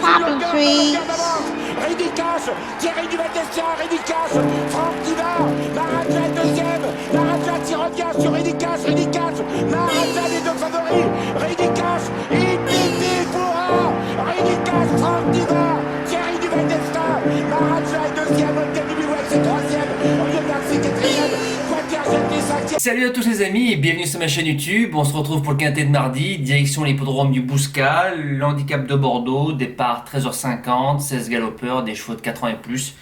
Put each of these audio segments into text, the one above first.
Poppy trees. Ridicache, Thierry Duval-Destia, Ridicache, Franck Diva, Maharaja deuxième, Maharaja qui revient sur Ridicache, Maharaja les deux favoris, Ridicache, Infinity Foura, Ridicache, Franck Diva, Thierry Duval-Destia, Maharaja est deuxième, Olga Biwell c'est troisième, Olivier Garcia quatrième, Quatergenti cinquième. Salut à tous les amis et bienvenue sur ma chaîne YouTube. On se retrouve pour le quintet de mardi, direction l'hippodrome du Bouscal, l'handicap de Bordeaux, départ 13h50, 16 galopeurs, des chevaux de 4 ans et plus.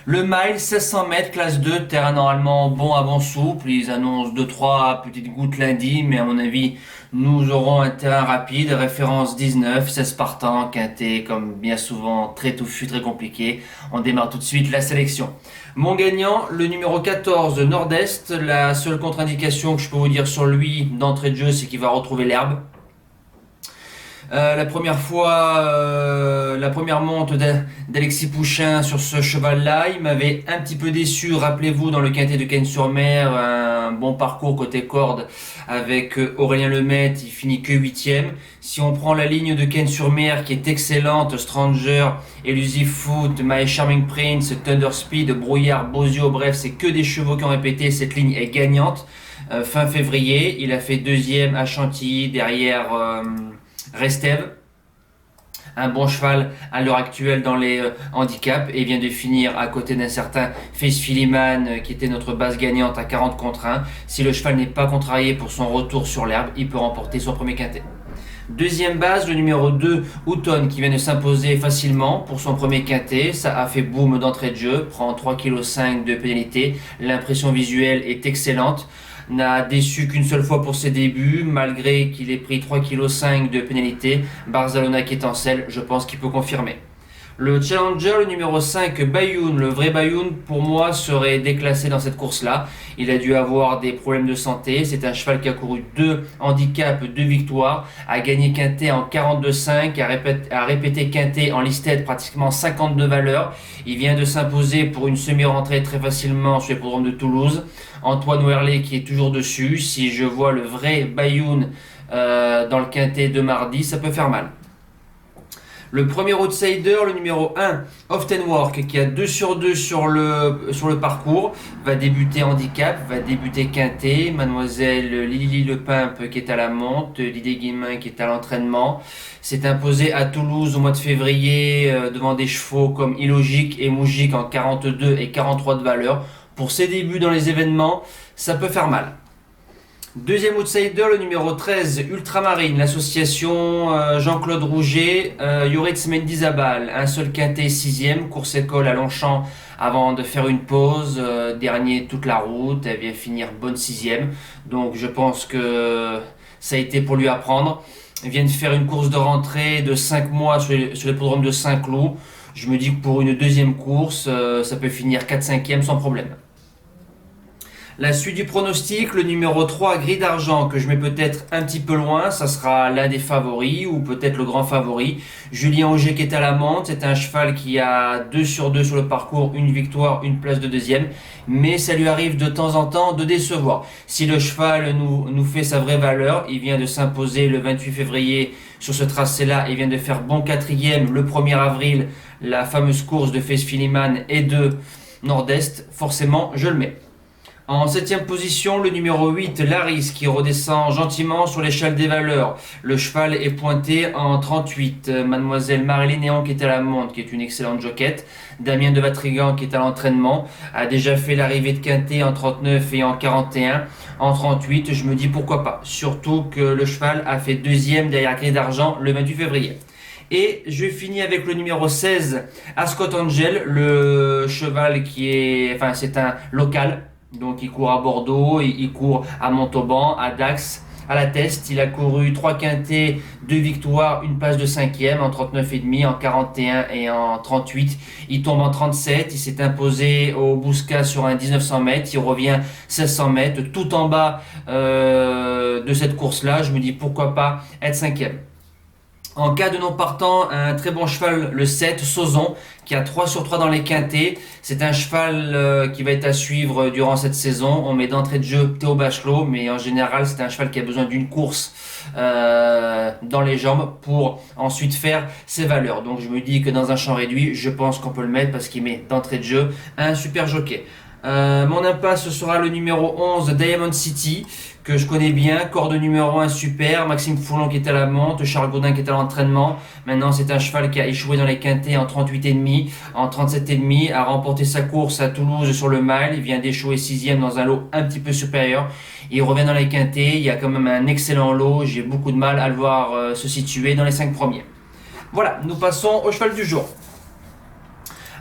Le mile, 1600 mètres, classe 2, terrain normalement bon à bon souple. Ils annoncent 2-3 petites gouttes lundi, mais à mon avis, nous aurons un terrain rapide. Référence 19, 16 partants, quintet comme bien souvent, très touffu, très compliqué. On démarre tout de suite la sélection. Mon gagnant, le numéro 14, Nord-Est. La seule contre-indication que je peux vous dire sur lui d'entrée de jeu, c'est qu'il va retrouver l'herbe. La première monte d'Alexis Pouchin sur ce cheval-là, il m'avait un petit peu déçu, rappelez-vous, dans le quintet de Cannes-sur-Mer, un bon parcours côté corde avec Aurélien Lemaitre, il finit que 8ème. Si on prend la ligne de Cannes-sur-Mer qui est excellente, Stranger, Elusive Foot, My Charming Prince, Thunder Speed, Brouillard, Bozio, bref, c'est que des chevaux qui ont répété, cette ligne est gagnante. Fin février, il a fait deuxième à Chantilly, derrière Restève, un bon cheval à l'heure actuelle dans les handicaps et vient de finir à côté d'un certain Face Philiman qui était notre base gagnante à 40 contre 1. Si le cheval n'est pas contrarié pour son retour sur l'herbe, il peut remporter son premier quintet. Deuxième base, le numéro 2, Houghton, qui vient de s'imposer facilement pour son premier quintet. Ça a fait boom d'entrée de jeu, prend 3,5 kg de pénalité. L'impression visuelle est excellente. N'a déçu qu'une seule fois pour ses débuts, malgré qu'il ait pris 3,5 kg de pénalité. Barzalona qui est en selle, je pense qu'il peut confirmer. Le challenger, le numéro 5, Bayoun, le vrai Bayoun, pour moi, serait déclassé dans cette course-là. Il a dû avoir des problèmes de santé. C'est un cheval qui a couru 2 handicaps, 2 victoires, a gagné quintet en 42,5, a répété quintet en listed pratiquement 52 valeurs. Il vient de s'imposer pour une semi-rentrée très facilement sur l'hippodrome de Toulouse. Antoine Werley qui est toujours dessus. Si je vois le vrai Bayoun dans le quintet de mardi, ça peut faire mal. Le premier outsider, le numéro 1, Oftenwork, qui a 2 sur 2 sur le parcours, va débuter handicap, va débuter quintet. Mademoiselle Lily Lepimpe qui est à la monte, Didier Guillemin qui est à l'entraînement, s'est imposé à Toulouse au mois de février devant des chevaux comme Illogique et Moujik en 42 et 43 de valeur. Pour ses débuts dans les événements, ça peut faire mal. Deuxième outsider, le numéro 13, Ultramarine, l'association Jean-Claude Rouget, Yoritz Mendizabal, un seul quintet 6ème, course école à Longchamp avant de faire une pause, dernier toute la route, elle vient finir bonne 6ème, donc je pense que ça a été pour lui apprendre. Elle vient de faire une course de rentrée de 5 mois sur l'hippodrome de Saint-Cloud, je me dis que pour une deuxième course, ça peut finir 4-5ème sans problème. La suite du pronostic, le numéro 3, Gris d'Argent, que je mets peut-être un petit peu loin, ça sera l'un des favoris ou peut-être le grand favori. Julien Auger qui est à la monte, c'est un cheval qui a 2 sur 2 sur le parcours, une victoire, une place de deuxième, mais ça lui arrive de temps en temps de décevoir. Si le cheval nous fait sa vraie valeur, il vient de s'imposer le 28 février sur ce tracé-là, il vient de faire bon 4ème le 1er avril, la fameuse course de Face Philiman et de Nord-Est, forcément je le mets. En 7ème position, le numéro 8, Laris, qui redescend gentiment sur l'échelle des valeurs. Le cheval est pointé en 38. Mademoiselle Marilyn Néon qui est à la monte, qui est une excellente jockette. Damien de Vatrigan qui est à l'entraînement, a déjà fait l'arrivée de quintet en 39 et en 41. En 38, je me dis pourquoi pas. Surtout que le cheval a fait deuxième derrière Gris d'Argent le 28 février. Et je finis avec le numéro 16, Ascot Angel, le cheval c'est un local. Donc il court à Bordeaux, il court à Montauban, à Dax, à la Teste. Il a couru 3 quintets, 2 victoires, une place de 5ème en 39,5, en 41 et en 38. Il tombe en 37, il s'est imposé au Bouscat sur un 1900 mètres, il revient 1600 mètres, tout en bas de cette course-là. Je me dis pourquoi pas être 5ème. En cas de non partant, un très bon cheval, le 7, Sauzon, qui a 3 sur 3 dans les quintés. C'est un cheval qui va être à suivre durant cette saison. On met d'entrée de jeu Théo Bachelot, mais en général, c'est un cheval qui a besoin d'une course dans les jambes pour ensuite faire ses valeurs. Donc je me dis que dans un champ réduit, je pense qu'on peut le mettre parce qu'il met d'entrée de jeu un super jockey. Mon impasse sera le numéro 11, Diamond City, que je connais bien. Corde numéro 1, super. Maxime Foulon qui est à la monte, Charles Godin qui est à l'entraînement. Maintenant, c'est un cheval qui a échoué dans les quintés en 38,5, en 37,5, a remporté sa course à Toulouse sur le mile. Il vient d'échouer 6e dans un lot un petit peu supérieur. Il revient dans les quintés. Il y a quand même un excellent lot. J'ai beaucoup de mal à le voir se situer dans les 5 premiers. Voilà, nous passons au cheval du jour.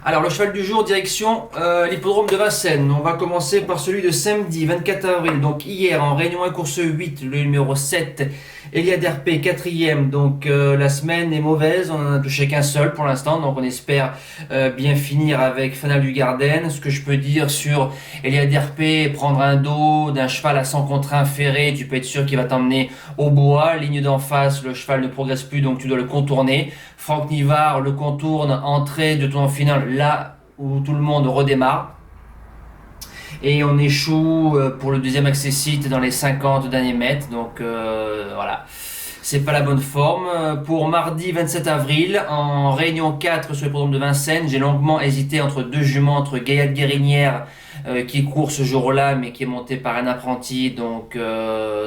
Alors le cheval du jour, direction l'hippodrome de Vincennes. On va commencer par celui de samedi 24 avril. Donc hier en réunion 1 course 8, le numéro 7, Eliade RP 4e. Donc la semaine est mauvaise, on en a touché qu'un seul pour l'instant. Donc on espère bien finir avec Fanal du Garden. Ce que je peux dire sur Eliade RP, prendre un dos d'un cheval à 100 contre 1 ferré, tu peux être sûr qu'il va t'emmener au bois. Ligne d'en face, le cheval ne progresse plus donc tu dois le contourner. Franck Nivard le contourne, entrée de tour en finale, là où tout le monde redémarre. Et on échoue pour le deuxième accessite dans les 50 derniers mètres. Donc voilà, c'est pas la bonne forme. Pour mardi 27 avril, en réunion 4 sur l'hippodrome de Vincennes, j'ai longuement hésité entre deux juments, entre Gaillard Guérinière qui court ce jour-là mais qui est monté par un apprenti, donc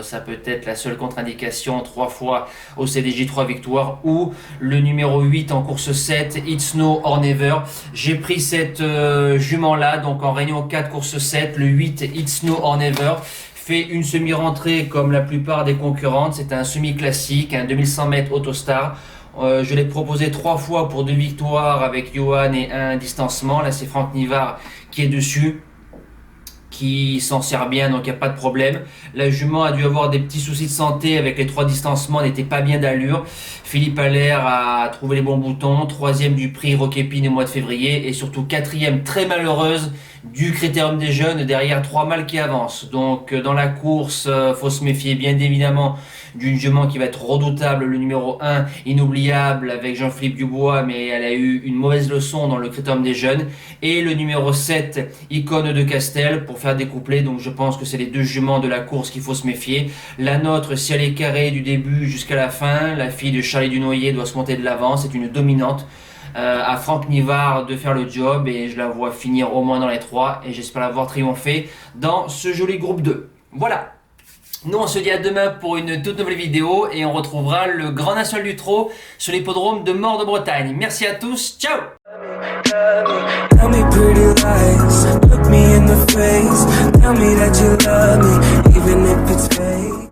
ça peut être la seule contre-indication, 3 fois au CDJ 3 victoires, ou le numéro 8 en course 7, It's No or Never. J'ai pris cette jument-là, donc en réunion 4 course 7, le 8 It's No or Never fait une semi-rentrée comme la plupart des concurrentes, c'est un semi-classique, un 2100 mètres Autostar. Je l'ai proposé 3 fois pour 2 victoires avec Johan et un distancement. Là c'est Franck Nivard qui est dessus, qui s'en sert bien, donc il n'y a pas de problème. La jument a dû avoir des petits soucis de santé avec les 3 distancements, n'était pas bien d'allure. Philippe Allaire a trouvé les bons boutons, 3e du prix Roquépine au mois de février, et surtout 4e très malheureuse du Critérium des Jeunes, derrière 3 mâles qui avancent. Donc dans la course, faut se méfier bien évidemment d'une jument qui va être redoutable, le numéro 1, Inoubliable, avec Jean-Philippe Dubois, mais elle a eu une mauvaise leçon dans le Critérium des Jeunes, et le numéro 7, Icône de Castel, pour faire découpler. Donc je pense que c'est les deux juments de la course qu'il faut se méfier. La nôtre, si elle est carrée du début jusqu'à la fin, la fille de Charlie Dunoyer doit se monter de l'avant, c'est une dominante. À Franck Nivard de faire le job, et je la vois finir au moins dans les 3, et j'espère la voir triompher dans ce joli groupe 2. Voilà, nous on se dit à demain pour une toute nouvelle vidéo, et on retrouvera le Grand National du Trot sur l'hippodrome de Maure de Bretagne. Merci à tous, ciao. Tell me pretty lies, look me in the face, tell me that you love me, even if it's fake.